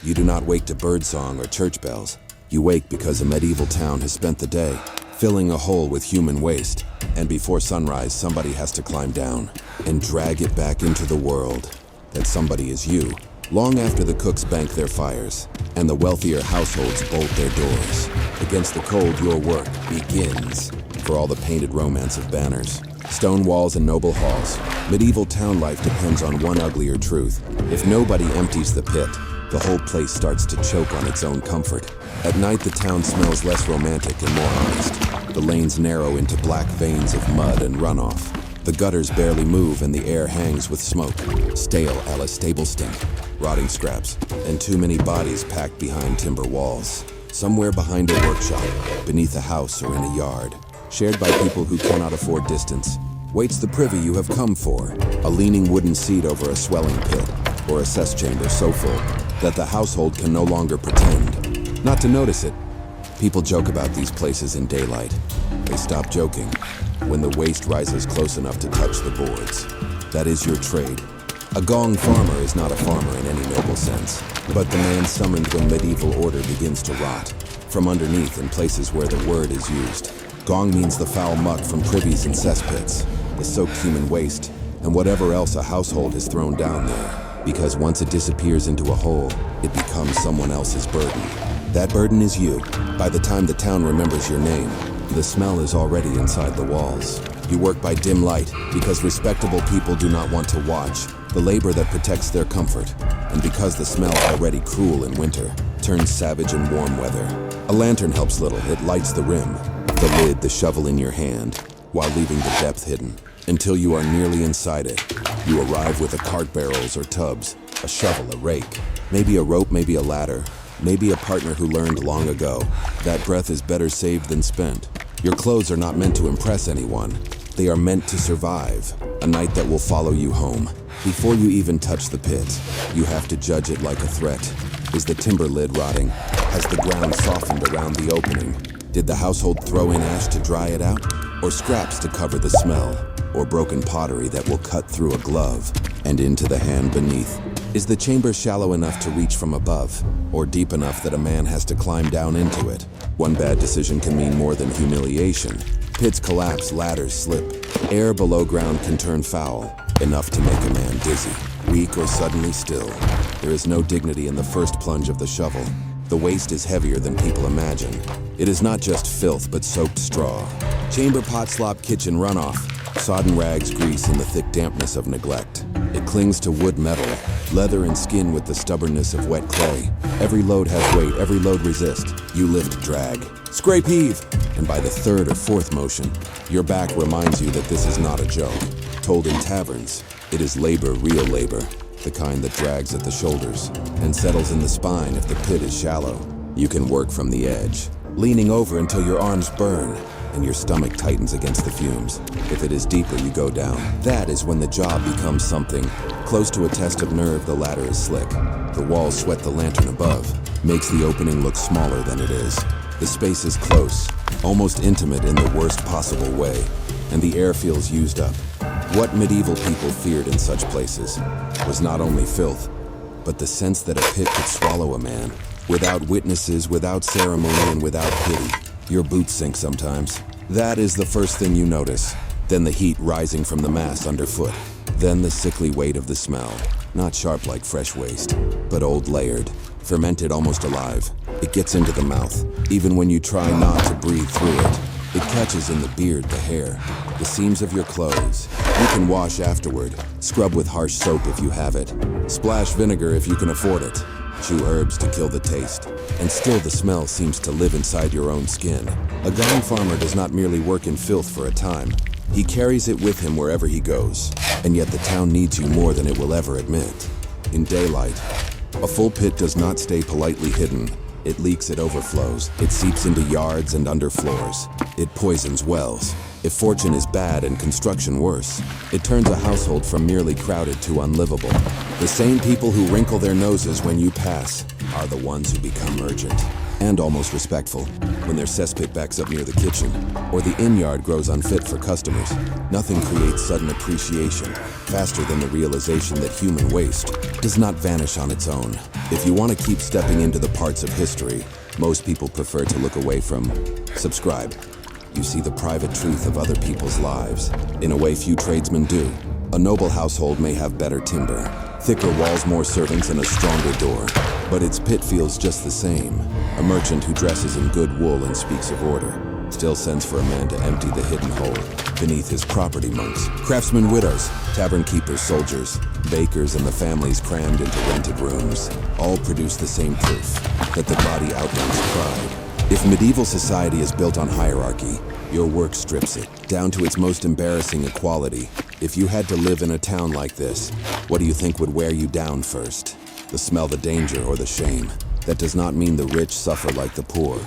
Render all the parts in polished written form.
You do not wake to birdsong or church bells. You wake because a medieval town has spent the day filling a hole with human waste, and before sunrise somebody has to climb down and drag it back into the world. That somebody is you, long after the cooks bank their fires and the wealthier households bolt their doors. Against the cold, your work begins. For all the painted romance of banners, stone walls and noble halls, medieval town life depends on one uglier truth. If nobody empties the pit, the whole place starts to choke on its own comfort. At night, the town smells less romantic and more honest. The lanes narrow into black veins of mud and runoff. The gutters barely move and the air hangs with smoke. Stale a la stable stink, rotting scraps, and too many bodies packed behind timber walls. Somewhere behind a workshop, beneath a house or in a yard, shared by people who cannot afford distance, waits the privy you have come for. A leaning wooden seat over a swelling pit, or a cess chamber so full that the household can no longer pretend not to notice it. People joke about these places in daylight. They stop joking when the waste rises close enough to touch the boards. That is your trade. A Gong farmer is not a farmer in any noble sense, but the man summoned when medieval order begins to rot from underneath in places where the word is used. Gong means the foul muck from privies and cesspits, the soaked human waste, and whatever else a household has thrown down there. Because once it disappears into a hole, it becomes someone else's burden. That burden is you. By the time the town remembers your name, the smell is already inside the walls. You work by dim light because respectable people do not want to watch the labor that protects their comfort, and because the smell, already cruel in winter, turns savage in warm weather. A lantern helps little. It lights the rim, the lid, the shovel in your hand, while leaving the depth hidden. Until you are nearly inside it, you arrive with a cart barrels or tubs, a shovel, a rake, maybe a rope, maybe a ladder, maybe a partner who learned long ago. That breath is better saved than spent. Your clothes are not meant to impress anyone. They are meant to survive, a night that will follow you home. Before you even touch the pit, you have to judge it like a threat. Is the timber lid rotting? Has the ground softened around the opening? Did the household throw in ash to dry it out? Or scraps to cover the smell? Or broken pottery that will cut through a glove and into the hand beneath? Is the chamber shallow enough to reach from above, or deep enough that a man has to climb down into it? One bad decision can mean more than humiliation. Pits collapse, ladders slip. Air below ground can turn foul, enough to make a man dizzy, weak, or suddenly still. There is no dignity in the first plunge of the shovel. The waste is heavier than people imagine. It is not just filth, but soaked straw. Chamber pot slop, kitchen runoff, sodden rags, grease, and the thick dampness of neglect. It clings to wood, metal, leather, and skin with the stubbornness of wet clay. Every load has weight, every load resist. You lift, drag, scrape, heave, and by the third or fourth motion, your back reminds you that this is not a joke. Told in taverns, it is labor, real labor, the kind that drags at the shoulders and settles in the spine if the pit is shallow. You can work from the edge, leaning over until your arms burn and your stomach tightens against the fumes. If it is deeper, you go down. That is when the job becomes something close to a test of nerve. The ladder is slick. The walls sweat. The lantern above makes the opening look smaller than it is. The space is close, almost intimate in the worst possible way, and the air feels used up. What medieval people feared in such places was not only filth, but the sense that a pit could swallow a man, without witnesses, without ceremony, and without pity. Your boots sink sometimes. That is the first thing you notice. Then the heat rising from the mass underfoot. Then the sickly weight of the smell. Not sharp like fresh waste, but old layered, fermented, almost alive. It gets into the mouth, even when you try not to breathe through it. It catches in the beard, the hair, the seams of your clothes. You can wash afterward, scrub with harsh soap if you have it, splash vinegar if you can afford it, chew herbs to kill the taste, and still the smell seems to live inside your own skin. A Gong farmer does not merely work in filth for a time. He carries it with him wherever he goes, and yet the town needs you more than it will ever admit. In daylight, a full pit does not stay politely hidden. It leaks, it overflows, it seeps into yards and under floors. It poisons wells. If fortune is bad and construction worse, it turns a household from merely crowded to unlivable. The same people who wrinkle their noses when you pass are the ones who become urgent. and almost respectful. When their cesspit backs up near the kitchen, or the inn-yard grows unfit for customers, nothing creates sudden appreciation faster than the realization that human waste does not vanish on its own. If you want to keep stepping into the parts of history most people prefer to look away from, subscribe. You see the private truth of other people's lives in a way few tradesmen do. A noble household may have better timber, thicker walls, more servants, and a stronger door, but its pit feels just the same. A merchant who dresses in good wool and speaks of order still sends for a man to empty the hidden hole beneath his property monks. Craftsmen, widows, tavern keepers, soldiers, bakers, and the families crammed into rented rooms all produce the same proof that the body outranks pride. If medieval society is built on hierarchy, your work strips it down to its most embarrassing equality. If you had to live in a town like this, what do you think would wear you down first? The smell, the danger, or the shame? That does not mean the rich suffer like the poor.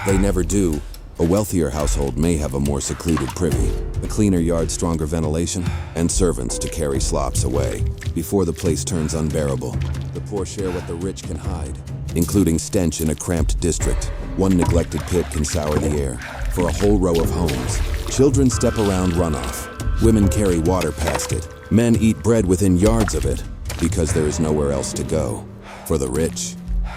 They never do. A wealthier household may have a more secluded privy, a cleaner yard, stronger ventilation, and servants to carry slops away before the place turns unbearable. The poor share what the rich can hide, including stench in a cramped district. One neglected pit can sour the air for a whole row of homes. Children step around runoff. Women carry water past it. Men eat bread within yards of it because there is nowhere else to go. For the rich,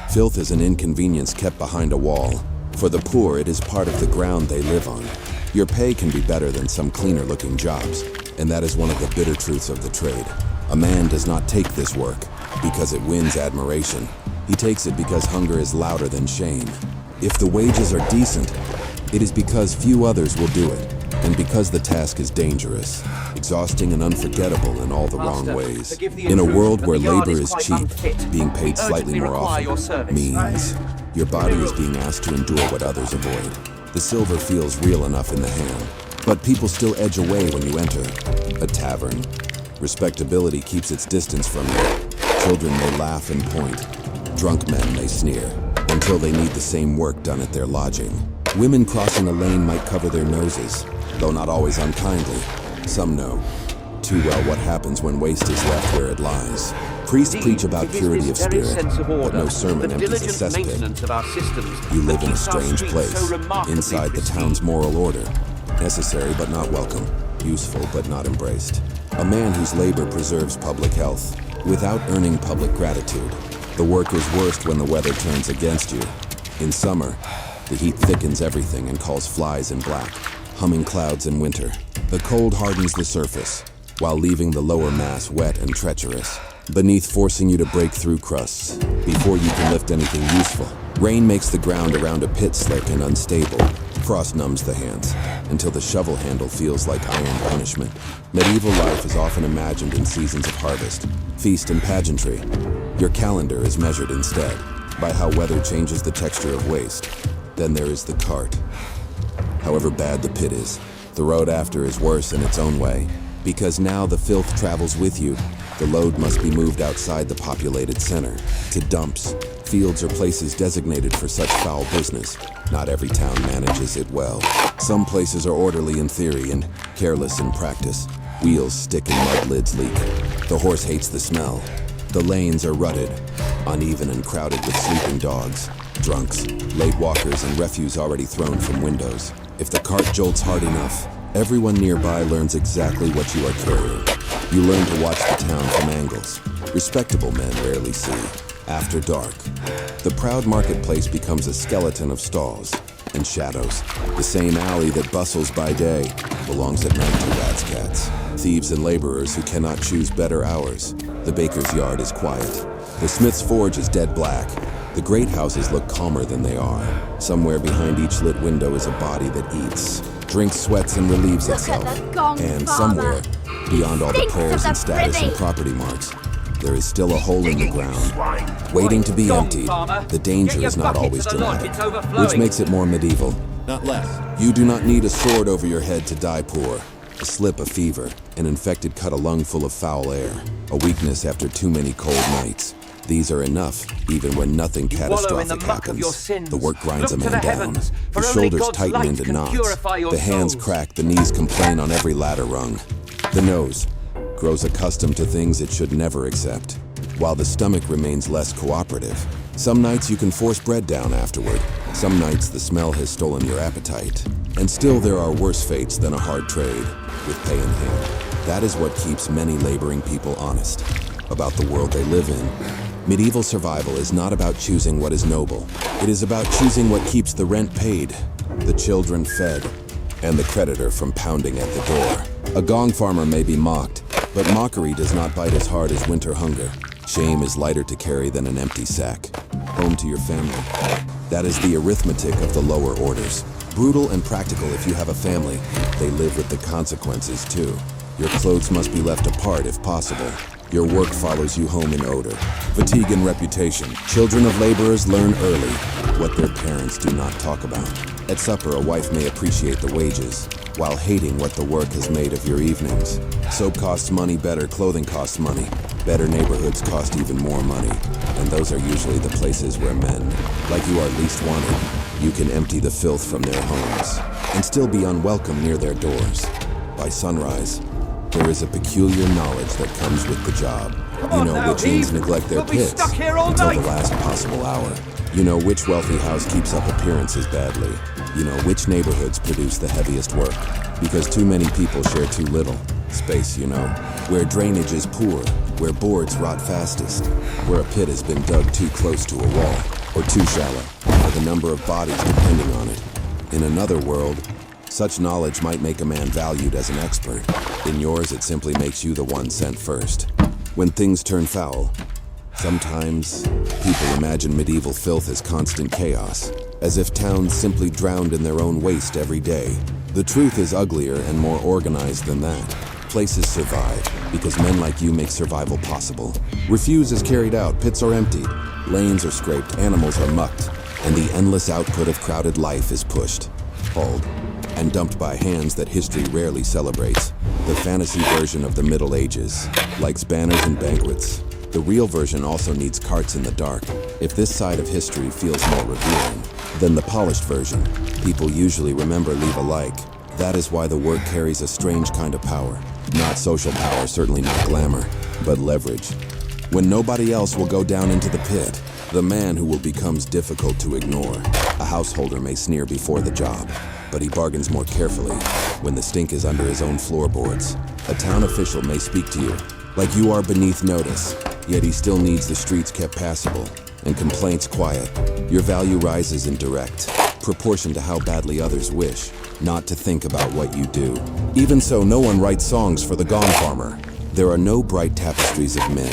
filth is an inconvenience kept behind a wall. For the poor, it is part of the ground they live on. Your pay can be better than some cleaner-looking jobs, and that is one of the bitter truths of the trade. A man does not take this work because it wins admiration. He takes it because hunger is louder than shame. If the wages are decent, it is because few others will do it, and because the task is dangerous, exhausting, and unforgettable in all the wrong ways. In a world where labor is cheap, being paid slightly more often means your body is being asked to endure what others avoid. The silver feels real enough in the hand, but people still edge away when you enter a tavern. Respectability keeps its distance from you. Children may laugh and point. Drunk men may sneer until they need the same work done at their lodging. Women crossing a lane might cover their noses, though not always unkindly. Some know too well what happens when waste is left where it lies. Priests preach about purity of spirit, but no sermon empties a cesspit. You live in a strange place, inside the town's moral order. Necessary but not welcome, useful but not embraced. A man whose labor preserves public health, without earning public gratitude. The work is worst when the weather turns against you. In summer, the heat thickens everything and calls flies in black, humming clouds in winter. The cold hardens the surface, while leaving the lower mass wet and treacherous, beneath forcing you to break through crusts before you can lift anything useful. Rain makes the ground around a pit slick and unstable. Frost numbs the hands until the shovel handle feels like iron punishment. Medieval life is often imagined in seasons of harvest, feast, and pageantry. Your calendar is measured instead by how weather changes the texture of waste. Then there is the cart. However bad the pit is, the road after is worse in its own way. Because now the filth travels with you, the load must be moved outside the populated center, to dumps, fields, or places designated for such foul business. Not every town manages it well. Some places are orderly in theory and careless in practice. Wheels stick and mud lids leak. The horse hates the smell. The lanes are rutted, uneven and crowded with sleeping dogs, drunks, late walkers, and refuse already thrown from windows. If the cart jolts hard enough, everyone nearby learns exactly what you are carrying. You learn to watch the town from angles respectable men rarely see. After dark, the proud marketplace becomes a skeleton of stalls and shadows. The same alley that bustles by day belongs at night to rats, cats, thieves, and laborers who cannot choose better hours. The baker's yard is quiet. The smith's forge is dead black. The great houses look calmer than they are. Somewhere behind each lit window is a body that eats, drinks, sweats, and relieves itself. And somewhere, beyond all the prayers and status and property marks, there is still a hole in the ground, waiting to be emptied. The danger is not always dramatic, which makes it more medieval. Not less. You do not need a sword over your head to die poor, a slip, a fever, an infected cut, a lung full of foul air, a weakness after too many cold nights. These are enough, even when nothing catastrophic happens. The work grinds a man down. The shoulders tighten into knots. The hands crack, the knees complain on every ladder rung. The nose grows accustomed to things it should never accept, while the stomach remains less cooperative. Some nights you can force bread down afterward. Some nights the smell has stolen your appetite. And still there are worse fates than a hard trade, with pay in hand. That is what keeps many laboring people honest about the world they live in. Medieval survival is not about choosing what is noble. It is about choosing what keeps the rent paid, the children fed, and the creditor from pounding at the door. A Gong farmer may be mocked, but mockery does not bite as hard as winter hunger. Shame is lighter to carry than an empty sack. Home to your family. That is the arithmetic of the lower orders. Brutal and practical if you have a family. They live with the consequences too. Your clothes must be left apart if possible. Your work follows you home in odor. Fatigue and reputation. Children of laborers learn early what their parents do not talk about. At supper, a wife may appreciate the wages, while hating what the work has made of your evenings. Soap costs money, better clothing costs money. Better neighborhoods cost even more money. And those are usually the places where men, like you, are least wanted. You can empty the filth from their homes and still be unwelcome near their doors. By sunrise, there is a peculiar knowledge that comes with the job. You know which inns neglect their pits until the last possible hour. You know which wealthy house keeps up appearances badly. You know which neighborhoods produce the heaviest work. Because too many people share too little space, you know. Where drainage is poor, where boards rot fastest, where a pit has been dug too close to a wall, or too shallow, or the number of bodies depending on it. In another world, such knowledge might make a man valued as an expert. In yours, it simply makes you the one sent first. When things turn foul, sometimes people imagine medieval filth as constant chaos, as if towns simply drowned in their own waste every day. The truth is uglier and more organized than that. Places survive because men like you make survival possible. Refuse is carried out, pits are emptied, lanes are scraped, animals are mucked, and the endless output of crowded life is pushed, hauled, and dumped by hands that history rarely celebrates. The fantasy version of the Middle Ages likes banners and banquets. The real version also needs carts in the dark. If this side of history feels more revealing than the polished version, people usually remember leave alike. That is why the work carries a strange kind of power. Not social power, certainly not glamour, but leverage. When nobody else will go down into the pit, the man who will becomes difficult to ignore. A householder may sneer before the job, but he bargains more carefully when the stink is under his own floorboards. A town official may speak to you like you are beneath notice, yet he still needs the streets kept passable and complaints quiet. Your value rises in direct proportion to how badly others wish not to think about what you do. Even so, no one writes songs for the Gong farmer. There are no bright tapestries of men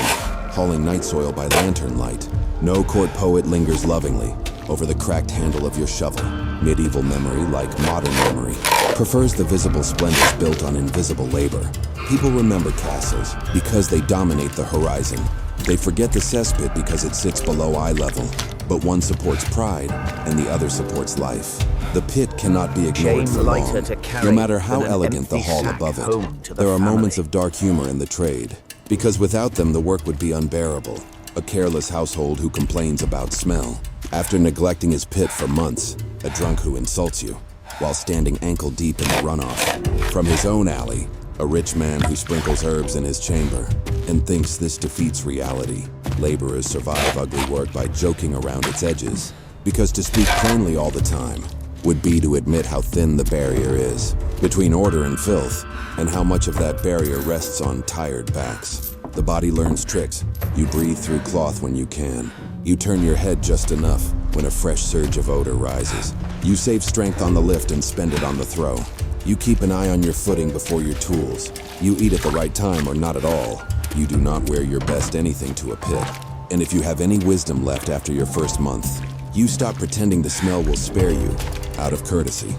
hauling night soil by lantern light. No court poet lingers lovingly over the cracked handle of your shovel. Medieval memory, like modern memory, prefers the visible splendors built on invisible labor. People remember castles because they dominate the horizon. They forget the cesspit because it sits below eye level. But one supports pride and the other supports life. The pit cannot be ignored for long, no matter how elegant the hall above it. There are moments of dark humor in the trade, because without them the work would be unbearable. A careless household who complains about smell. After neglecting his pit for months, a drunk who insults you, while standing ankle deep in the runoff from his own alley. A rich man who sprinkles herbs in his chamber and thinks this defeats reality. Laborers survive ugly work by joking around its edges, because to speak plainly all the time would be to admit how thin the barrier is between order and filth, and how much of that barrier rests on tired backs. The body learns tricks. You breathe through cloth when you can. You turn your head just enough when a fresh surge of odor rises. You save strength on the lift and spend it on the throw. You keep an eye on your footing before your tools. You eat at the right time or not at all. You do not wear your best anything to a pit. And if you have any wisdom left after your first month, you stop pretending the smell will spare you, out of courtesy.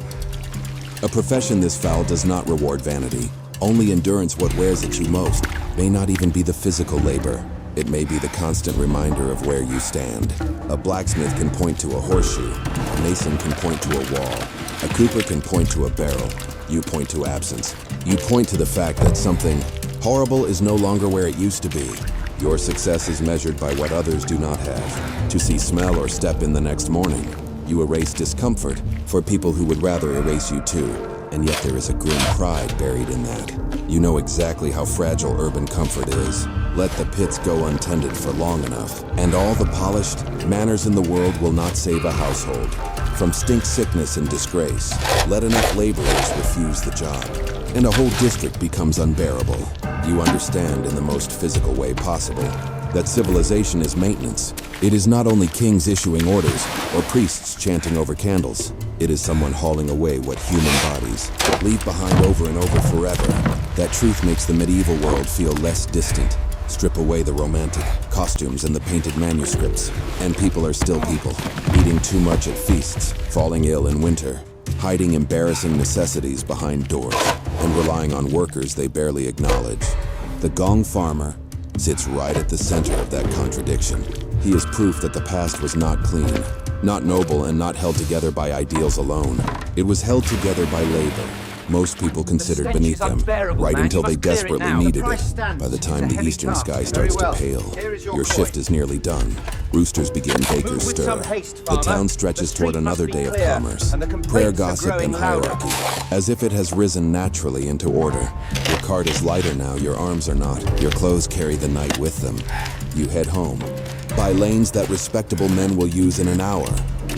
A profession this foul does not reward vanity. Only endurance, what wears at you most, may not even be the physical labor. It may be the constant reminder of where you stand. A blacksmith can point to a horseshoe. A mason can point to a wall. A cooper can point to a barrel. You point to absence. You point to the fact that something horrible is no longer where it used to be. Your success is measured by what others do not have. To see, smell, or step in the next morning, you erase discomfort for people who would rather erase you too. and yet there is a grim pride buried in that. You know exactly how fragile urban comfort is. Let the pits go untended for long enough, and all the polished manners in the world will not save a household from stink, sickness, and disgrace. Let enough laborers refuse the job, and a whole district becomes unbearable. You understand in the most physical way possible that civilization is maintenance. It is not only kings issuing orders or priests chanting over candles. It is someone hauling away what human bodies leave behind over and over forever. That truth makes the medieval world feel less distant. Strip away the romantic costumes and the painted manuscripts, and people are still people, eating too much at feasts, falling ill in winter, hiding embarrassing necessities behind doors, and relying on workers they barely acknowledge. The Gong farmer sits right at the center of that contradiction. He is proof that the past was not clean, not noble, and not held together by ideals alone. It was held together by labor. Most people considered beneath them, right until they desperately needed it. By the time the eastern sky starts to pale, your shift is nearly done. Roosters begin, bakers stir. The town stretches toward another day of commerce, prayer, gossip, and hierarchy, as if it has risen naturally into order. Your cart is lighter now, your arms are not. Your clothes carry the night with them. You head home, by lanes that respectable men will use in an hour,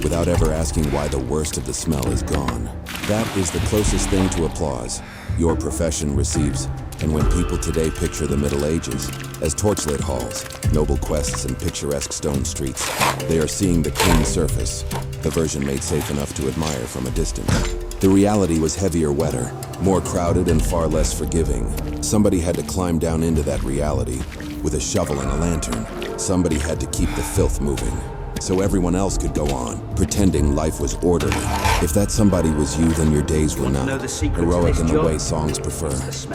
without ever asking why the worst of the smell is gone. That is the closest thing to applause your profession receives. And when people today picture the Middle Ages as torchlit halls, noble quests, and picturesque stone streets, they are seeing the clean surface, the version made safe enough to admire from a distance. The reality was heavier, wetter, more crowded, and far less forgiving. Somebody had to climb down into that reality with a shovel and a lantern. Somebody had to keep the filth moving, so everyone else could go on, pretending life was orderly. If that somebody was you, then your days were not heroic in the way songs prefer.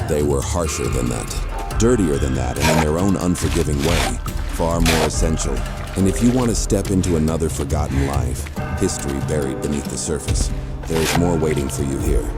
They were harsher than that, dirtier than that, and in their own unforgiving way, far more essential. And if you want to step into another forgotten life, history buried beneath the surface, there is more waiting for you here.